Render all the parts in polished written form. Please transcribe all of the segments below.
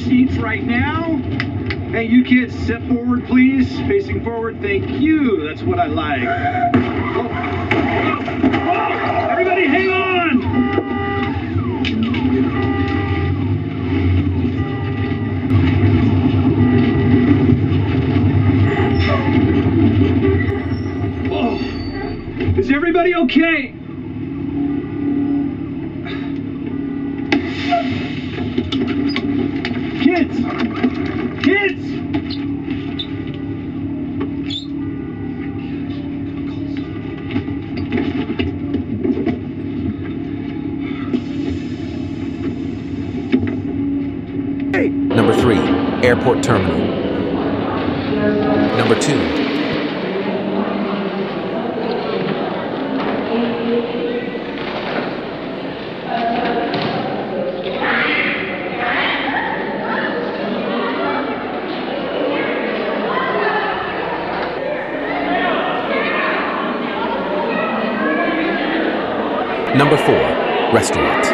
seats right now. Hey, you kids, step forward, please. Facing forward, thank you. That's what I like. Oh. Everybody hang on! Oh. Is everybody okay? Kids! Kids! Hey. Number 3, airport terminal. Number 2. Number 4, restaurants.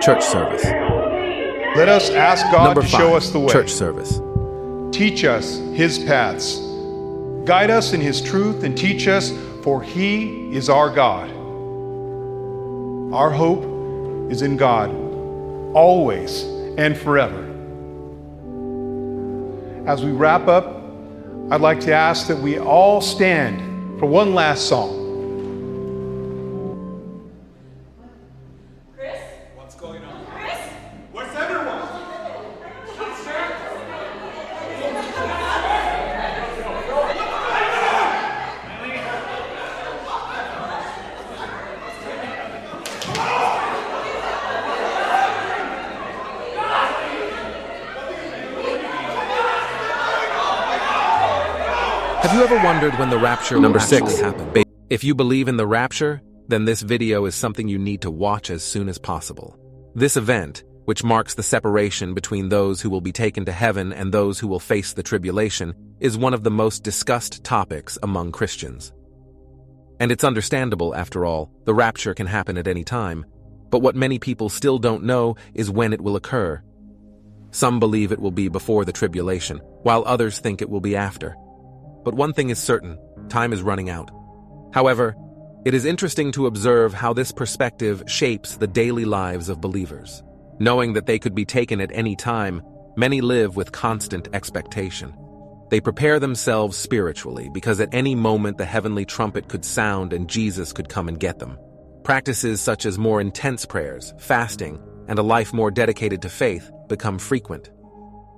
Church service. Let us ask God Number to 5, show us the way. church service. Teach us His paths. Guide us in His truth and teach us, for He is our God. Our hope is in God, always and forever. As we wrap up, I'd like to ask that we all stand for one last song. Have you ever wondered when the rapture will actually happen? If you believe in the rapture, then this video is something you need to watch as soon as possible. This event, which marks the separation between those who will be taken to heaven and those who will face the tribulation, is one of the most discussed topics among Christians. And it's understandable, after all, the rapture can happen at any time, but what many people still don't know is when it will occur. Some believe it will be before the tribulation, while others think it will be after. But one thing is certain, time is running out. However, it is interesting to observe how this perspective shapes the daily lives of believers. Knowing that they could be taken at any time, many live with constant expectation. They prepare themselves spiritually because at any moment the heavenly trumpet could sound and Jesus could come and get them. Practices such as more intense prayers, fasting, and a life more dedicated to faith become frequent.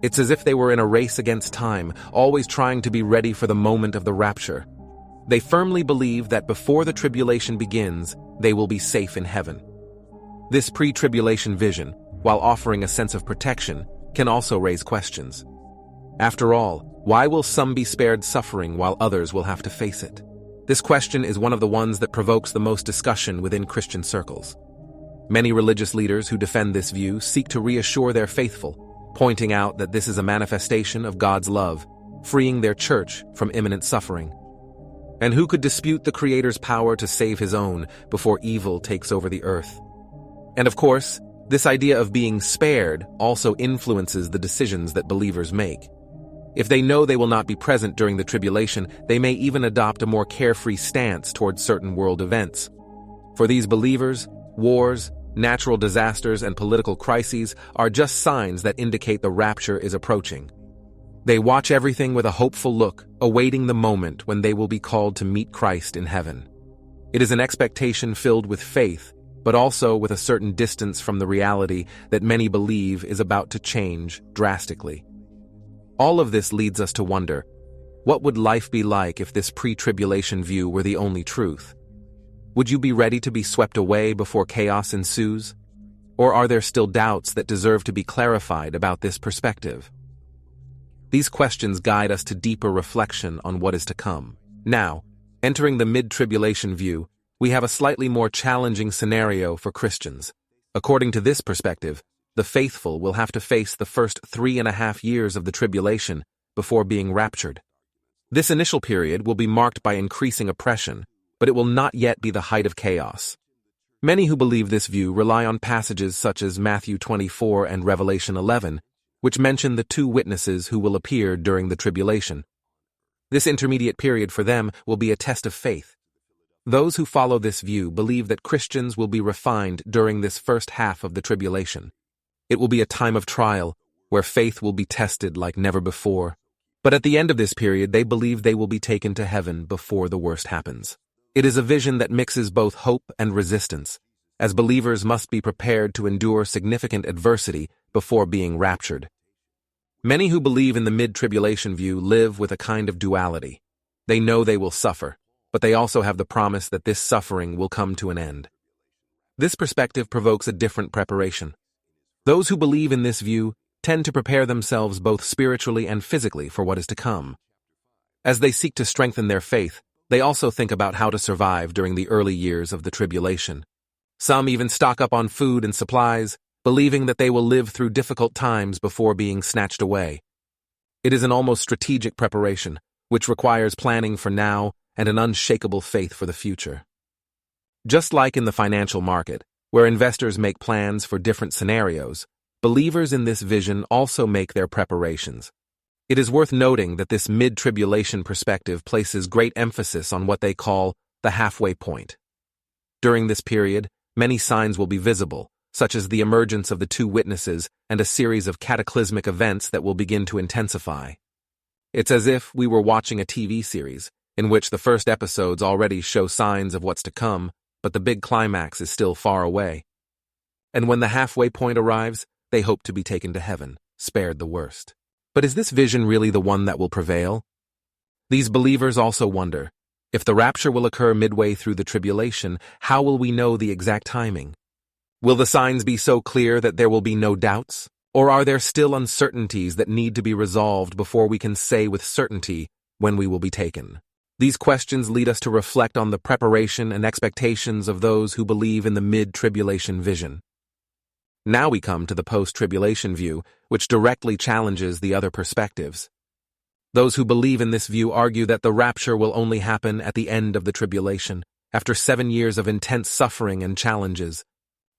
It's as if they were in a race against time, always trying to be ready for the moment of the rapture. They firmly believe that before the tribulation begins, they will be safe in heaven. This pre-tribulation vision, while offering a sense of protection, can also raise questions. After all, why will some be spared suffering while others will have to face it? This question is one of the ones that provokes the most discussion within Christian circles. Many religious leaders who defend this view seek to reassure their faithful, pointing out that this is a manifestation of God's love, freeing their church from imminent suffering. And who could dispute the Creator's power to save His own before evil takes over the earth? And of course, this idea of being spared also influences the decisions that believers make. If they know they will not be present during the tribulation, they may even adopt a more carefree stance towards certain world events. For these believers, wars, natural disasters, and political crises are just signs that indicate the rapture is approaching. They watch everything with a hopeful look, awaiting the moment when they will be called to meet Christ in heaven. It is an expectation filled with faith, but also with a certain distance from the reality that many believe is about to change drastically. All of this leads us to wonder, what would life be like if this pre-tribulation view were the only truth? Would you be ready to be swept away before chaos ensues? Or are there still doubts that deserve to be clarified about this perspective? These questions guide us to deeper reflection on what is to come. Now, entering the mid-tribulation view, we have a slightly more challenging scenario for Christians. According to this perspective, the faithful will have to face the first 3.5 years of the tribulation before being raptured. This initial period will be marked by increasing oppression, but it will not yet be the height of chaos. Many who believe this view rely on passages such as Matthew 24 and Revelation 11, which mention the two witnesses who will appear during the tribulation. This intermediate period for them will be a test of faith. Those who follow this view believe that Christians will be refined during this first half of the tribulation. It will be a time of trial, where faith will be tested like never before. But at the end of this period, they believe they will be taken to heaven before the worst happens. It is a vision that mixes both hope and resistance, as believers must be prepared to endure significant adversity before being raptured. Many who believe in the mid-tribulation view live with a kind of duality. They know they will suffer, but they also have the promise that this suffering will come to an end. This perspective provokes a different preparation. Those who believe in this view tend to prepare themselves both spiritually and physically for what is to come. As they seek to strengthen their faith, they also think about how to survive during the early years of the tribulation. Some even stock up on food and supplies, believing that they will live through difficult times before being snatched away. It is an almost strategic preparation, which requires planning for now and an unshakable faith for the future. Just like in the financial market, where investors make plans for different scenarios, believers in this vision also make their preparations. It is worth noting that this mid-tribulation perspective places great emphasis on what they call the halfway point. During this period, many signs will be visible, such as the emergence of the two witnesses and a series of cataclysmic events that will begin to intensify. It's as if we were watching a TV series, in which the first episodes already show signs of what's to come, but the big climax is still far away. And when the halfway point arrives, they hope to be taken to heaven, spared the worst. But is this vision really the one that will prevail? These believers also wonder, if the rapture will occur midway through the tribulation, how will we know the exact timing? Will the signs be so clear that there will be no doubts? Or are there still uncertainties that need to be resolved before we can say with certainty when we will be taken? These questions lead us to reflect on the preparation and expectations of those who believe in the mid-tribulation vision. Now we come to the post-tribulation view, which directly challenges the other perspectives. Those who believe in this view argue that the rapture will only happen at the end of the tribulation, after 7 years of intense suffering and challenges.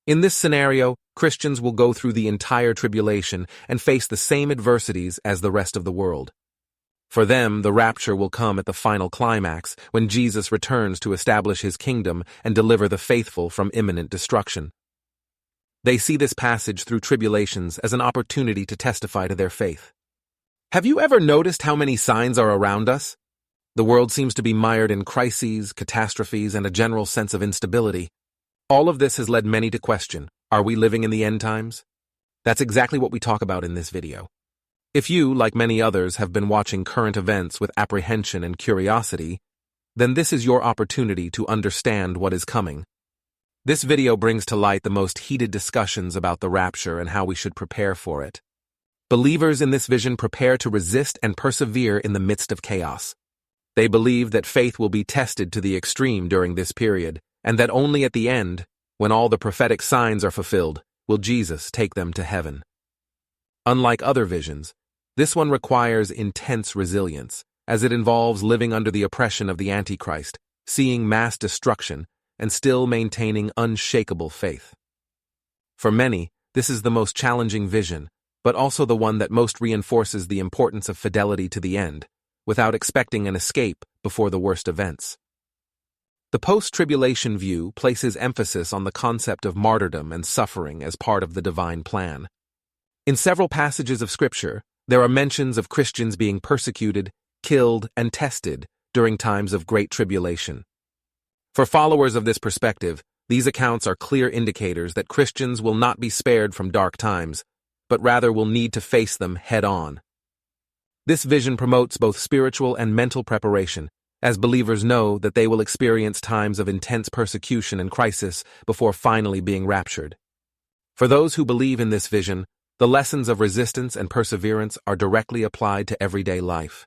In this scenario, Christians will go through the entire tribulation and face the same adversities as the rest of the world. For them, the rapture will come at the final climax, when Jesus returns to establish his kingdom and deliver the faithful from imminent destruction. They see this passage through tribulations as an opportunity to testify to their faith. Have you ever noticed how many signs are around us? The world seems to be mired in crises, catastrophes, and a general sense of instability. All of this has led many to question, are we living in the end times? That's exactly what we talk about in this video. If you, like many others, have been watching current events with apprehension and curiosity, then this is your opportunity to understand what is coming. This video brings to light the most heated discussions about the rapture and how we should prepare for it. Believers in this vision prepare to resist and persevere in the midst of chaos. They believe that faith will be tested to the extreme during this period, and that only at the end, when all the prophetic signs are fulfilled, will Jesus take them to heaven. Unlike other visions, this one requires intense resilience, as it involves living under the oppression of the Antichrist, seeing mass destruction, and still maintaining unshakable faith. For many, this is the most challenging vision, but also the one that most reinforces the importance of fidelity to the end, without expecting an escape before the worst events. The post-tribulation view places emphasis on the concept of martyrdom and suffering as part of the divine plan. In several passages of Scripture, there are mentions of Christians being persecuted, killed, and tested during times of great tribulation. For followers of this perspective, these accounts are clear indicators that Christians will not be spared from dark times, but rather will need to face them head-on. This vision promotes both spiritual and mental preparation, as believers know that they will experience times of intense persecution and crisis before finally being raptured. For those who believe in this vision, the lessons of resistance and perseverance are directly applied to everyday life.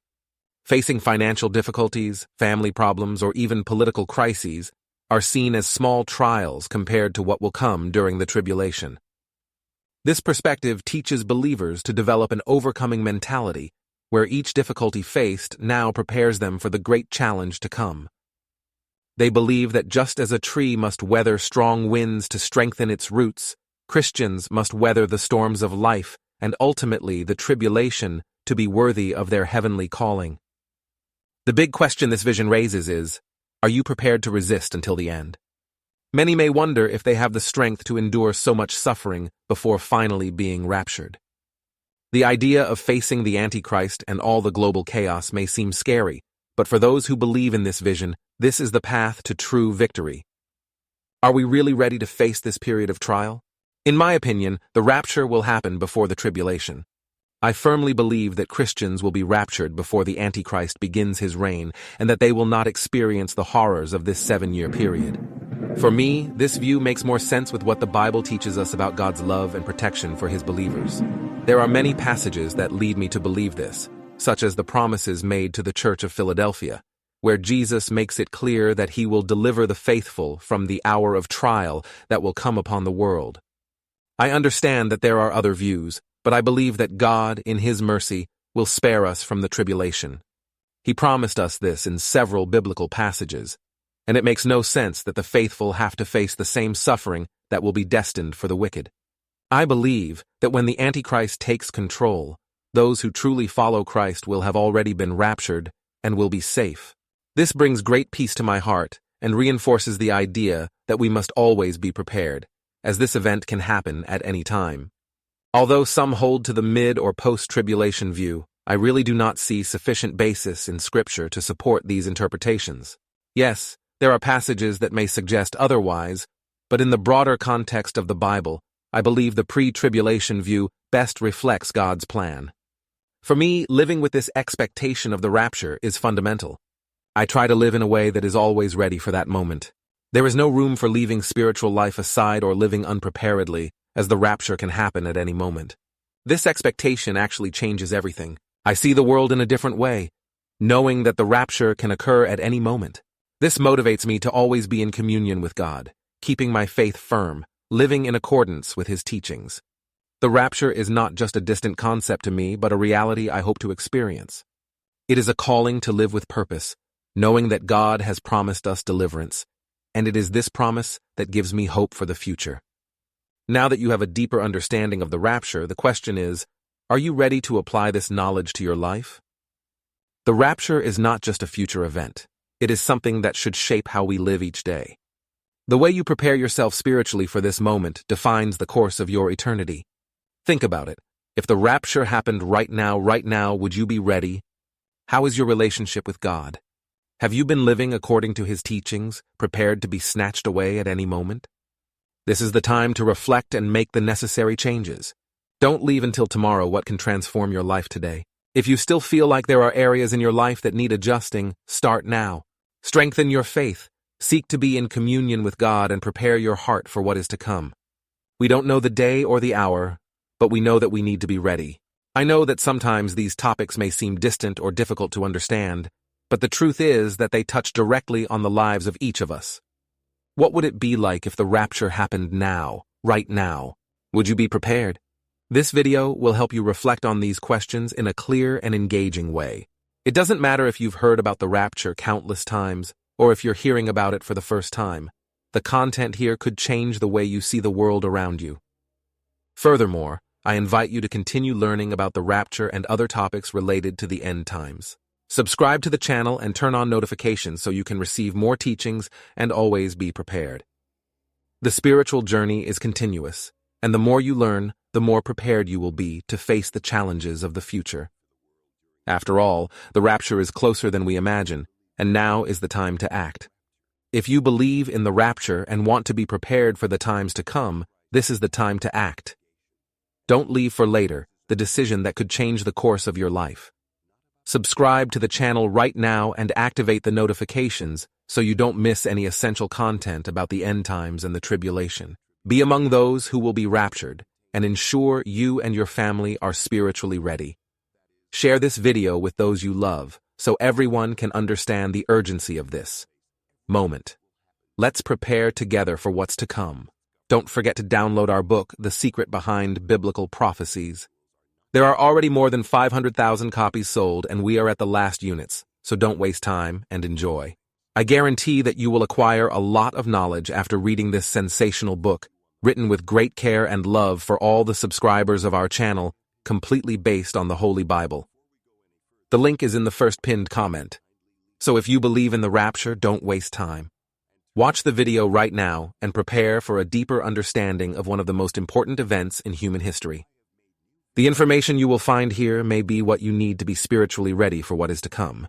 Facing financial difficulties, family problems, or even political crises, are seen as small trials compared to what will come during the tribulation. This perspective teaches believers to develop an overcoming mentality where each difficulty faced now prepares them for the great challenge to come. They believe that just as a tree must weather strong winds to strengthen its roots, Christians must weather the storms of life and ultimately the tribulation to be worthy of their heavenly calling. The big question this vision raises is, are you prepared to resist until the end? Many may wonder if they have the strength to endure so much suffering before finally being raptured. The idea of facing the Antichrist and all the global chaos may seem scary, but for those who believe in this vision, this is the path to true victory. Are we really ready to face this period of trial? In my opinion, the rapture will happen before the tribulation. I firmly believe that Christians will be raptured before the Antichrist begins his reign and that they will not experience the horrors of this 7-year period. For me, this view makes more sense with what the Bible teaches us about God's love and protection for his believers. There are many passages that lead me to believe this, such as the promises made to the Church of Philadelphia, where Jesus makes it clear that he will deliver the faithful from the hour of trial that will come upon the world. I understand that there are other views, but I believe that God, in his mercy, will spare us from the tribulation. He promised us this in several biblical passages, and it makes no sense that the faithful have to face the same suffering that will be destined for the wicked. I believe that when the Antichrist takes control, those who truly follow Christ will have already been raptured and will be safe. This brings great peace to my heart and reinforces the idea that we must always be prepared, as this event can happen at any time. Although some hold to the mid- or post-tribulation view, I really do not see sufficient basis in Scripture to support these interpretations. Yes, there are passages that may suggest otherwise, but in the broader context of the Bible, I believe the pre-tribulation view best reflects God's plan. For me, living with this expectation of the rapture is fundamental. I try to live in a way that is always ready for that moment. There is no room for leaving spiritual life aside or living unpreparedly, as the rapture can happen at any moment. This expectation actually changes everything. I see the world in a different way, knowing that the rapture can occur at any moment. This motivates me to always be in communion with God, keeping my faith firm, living in accordance with his teachings. The rapture is not just a distant concept to me, but a reality I hope to experience. It is a calling to live with purpose, knowing that God has promised us deliverance, and it is this promise that gives me hope for the future. Now that you have a deeper understanding of the rapture, the question is, are you ready to apply this knowledge to your life? The rapture is not just a future event. It is something that should shape how we live each day. The way you prepare yourself spiritually for this moment defines the course of your eternity. Think about it. If the rapture happened right now, would you be ready? How is your relationship with God? Have you been living according to his teachings, prepared to be snatched away at any moment? This is the time to reflect and make the necessary changes. Don't leave until tomorrow what can transform your life today. If you still feel like there are areas in your life that need adjusting, start now. Strengthen your faith, seek to be in communion with God, and prepare your heart for what is to come. We don't know the day or the hour, but we know that we need to be ready. I know that sometimes these topics may seem distant or difficult to understand, but the truth is that they touch directly on the lives of each of us. What would it be like if the rapture happened now, right now? Would you be prepared? This video will help you reflect on these questions in a clear and engaging way. It doesn't matter if you've heard about the rapture countless times, or if you're hearing about it for the first time. The content here could change the way you see the world around you. Furthermore, I invite you to continue learning about the rapture and other topics related to the end times. Subscribe to the channel and turn on notifications so you can receive more teachings and always be prepared. The spiritual journey is continuous, and the more you learn, the more prepared you will be to face the challenges of the future. After all, the rapture is closer than we imagine, and now is the time to act. If you believe in the rapture and want to be prepared for the times to come, this is the time to act. Don't leave for later the decision that could change the course of your life. Subscribe to the channel right now and activate the notifications so you don't miss any essential content about the end times and the tribulation. Be among those who will be raptured, and ensure you and your family are spiritually ready. Share this video with those you love so everyone can understand the urgency of this moment. Let's prepare together for what's to come. Don't forget to download our book, The Secret Behind Biblical Prophecies. There are already more than 500,000 copies sold, and we are at the last units, so don't waste time and enjoy. I guarantee that you will acquire a lot of knowledge after reading this sensational book, written with great care and love for all the subscribers of our channel, completely based on the Holy Bible. The link is in the first pinned comment. So if you believe in the rapture, don't waste time. Watch the video right now and prepare for a deeper understanding of one of the most important events in human history. The information you will find here may be what you need to be spiritually ready for what is to come.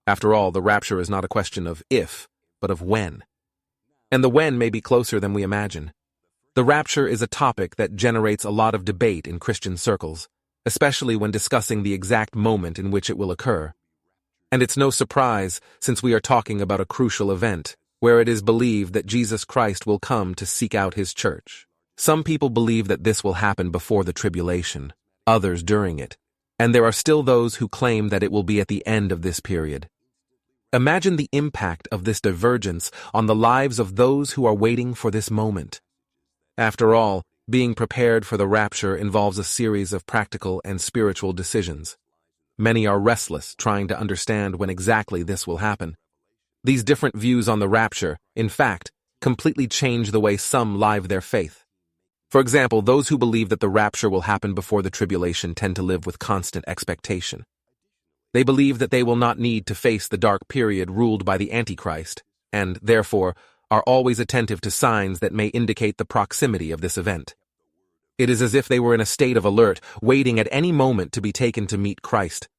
After all, the rapture is not a question of if, but of when. And the when may be closer than we imagine. The rapture is a topic that generates a lot of debate in Christian circles, especially when discussing the exact moment in which it will occur. And it's no surprise, since we are talking about a crucial event, where it is believed that Jesus Christ will come to seek out his church. Some people believe that this will happen before the tribulation, others during it, and there are still those who claim that it will be at the end of this period. Imagine the impact of this divergence on the lives of those who are waiting for this moment. After all, being prepared for the rapture involves a series of practical and spiritual decisions. Many are restless, trying to understand when exactly this will happen. These different views on the rapture, in fact, completely change the way some live their faith. For example, those who believe that the rapture will happen before the tribulation tend to live with constant expectation. They believe that they will not need to face the dark period ruled by the Antichrist, and, therefore, are always attentive to signs that may indicate the proximity of this event. It is as if they were in a state of alert, waiting at any moment to be taken to meet Christ.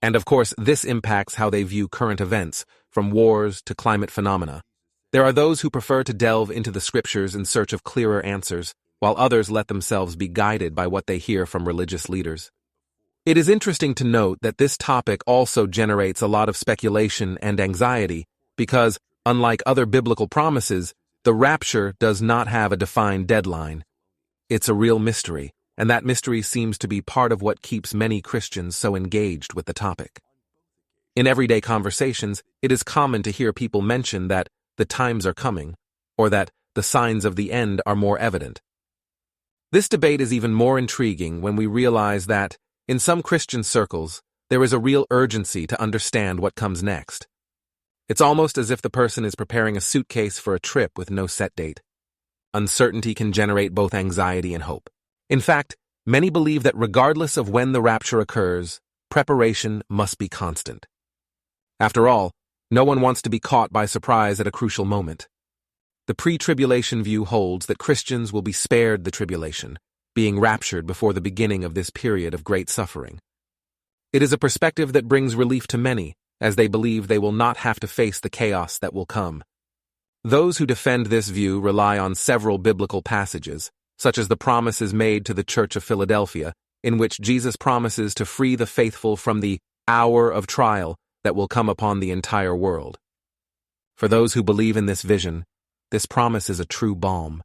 And of course, this impacts how they view current events, from wars to climate phenomena. There are those who prefer to delve into the scriptures in search of clearer answers, while others let themselves be guided by what they hear from religious leaders. It is interesting to note that this topic also generates a lot of speculation and anxiety because, unlike other biblical promises, the rapture does not have a defined deadline. It's a real mystery, and that mystery seems to be part of what keeps many Christians so engaged with the topic. In everyday conversations, it is common to hear people mention that the times are coming, or that the signs of the end are more evident. This debate is even more intriguing when we realize that, in some Christian circles, there is a real urgency to understand what comes next. It's almost as if the person is preparing a suitcase for a trip with no set date. Uncertainty can generate both anxiety and hope. In fact, many believe that regardless of when the rapture occurs, preparation must be constant. After all, no one wants to be caught by surprise at a crucial moment. The pre-tribulation view holds that Christians will be spared the tribulation, being raptured before the beginning of this period of great suffering. It is a perspective that brings relief to many, as they believe they will not have to face the chaos that will come. Those who defend this view rely on several biblical passages, such as the promises made to the Church of Philadelphia, in which Jesus promises to free the faithful from the hour of trial that will come upon the entire world. For those who believe in this vision, this promise is a true balm.